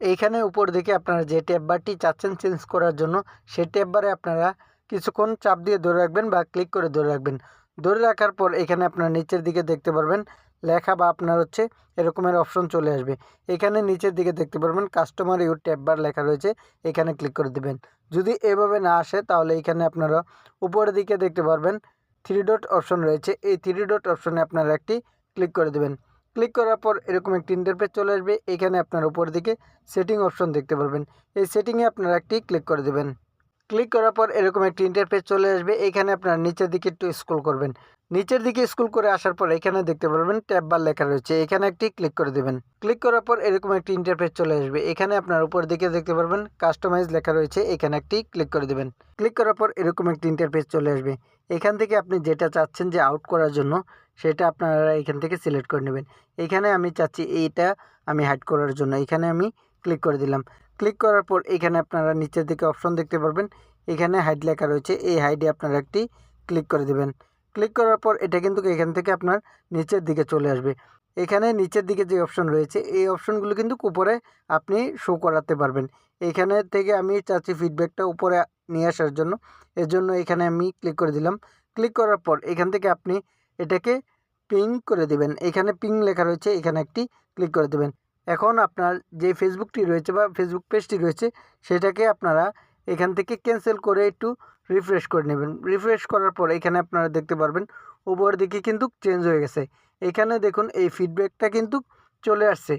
এইখানে উপর দিকে আপনারা যে ট্যাব বারটি চাচ্ছেন চেঞ্জ করার জন্য সেই ট্যাব বারে আপনারা কিছুক্ষণ চাপ দিয়ে ধরে রাখবেন বা ক্লিক করে ধরে রাখবেন। ধরে রাখার পর এখানে আপনারা নিচের দিকে দেখতে পারবেন লেখা বা আপনার হচ্ছে এরকমের অপশন চলে আসবে। এখানে নিচের দিকে দেখতে পারবেন কাস্টমার ইউর ট্যাব বার লেখা রয়েছে, এখানে ক্লিক করে দেবেন। যদি এভাবে না আসে তাহলে এখানে আপনারা উপরের দিকে দেখতে পারবেন থ্রি ডট অপশন রয়েছে, এই থ্রি ডট অপশনে আপনারা একটি ক্লিক করে দেবেন। ক্লিক করার পর এরকম একটি ইন্টারফেস চলে আসবে। এখানে আপনার উপরের দিকে সেটিং অপশন দেখতে পারবেন, এই সেটিংয়ে আপনারা একটি ক্লিক করে দেবেন। ক্লিক করার পর এরকম একটি ইন্টারফেস চলে আসবে। এখানে আপনারা নিচের দিকে একটু স্ক্রল করবেন। নিচের দিকে স্ক্রল করে আসার পর এখানে দেখতে পারবেন ট্যাব বার লেখা রয়েছে, এখানে একটি ক্লিক করে দেবেন। ক্লিক করার পর এরকম একটি ইন্টারফেস চলে আসবে। এখানে আপনার উপর দিকে দেখতে পারবেন কাস্টমাইজ লেখা রয়েছে, এখানে একটি ক্লিক করে দেবেন। ক্লিক করার পর এরকম একটি ইন্টারফেস চলে আসবে। এখান থেকে আপনি যেটা চাচ্ছেন যে আউট করার জন্য সেটা আপনারা এখান থেকে সিলেক্ট করে নেবেন। এখানে আমি চাচ্ছি এইটা আমি হাইড করার জন্য, এখানে আমি ক্লিক করে দিলাম। ক্লিক করার পর এখানে আপনারা নিচের দিকে অপশন দেখতে পারবেন, এখানে হাইড লেখা রয়েছে, এই হাইডে আপনারা একটি ক্লিক করে দেবেন। ক্লিক করার পর এটা কিন্তু এখান থেকে আপনার নিচের দিকে চলে আসবে। এখানে নিচের দিকে যে অপশন রয়েছে এই অপশনগুলো কিন্তু উপরে আপনি শো করাতে পারবেন। এখানে থেকে আমি চাচ্ছি ফিডব্যাকটা উপরে নিয়ে আসার জন্য, এর জন্য এখানে আমি ক্লিক করে দিলাম। ক্লিক করার পর এখান থেকে আপনি এটাকে পিং করে দেবেন, এখানে পিং লেখা রয়েছে, এখানে একটি ক্লিক করে দেবেন। এখন আপনার যে ফেসবুকটি রয়েছে বা ফেসবুক পেজটি রয়েছে সেটাকে আপনারা এখান থেকে ক্যান্সেল করে একটু রিফ্রেশ করে নেবেন। রিফ্রেশ করার পর এখানে আপনারা দেখতে পারবেন উপরের দিকে কিন্তু চেঞ্জ হয়ে গেছে। এখানে দেখুন এই ফিডব্যাকটা কিন্তু চলে আসছে।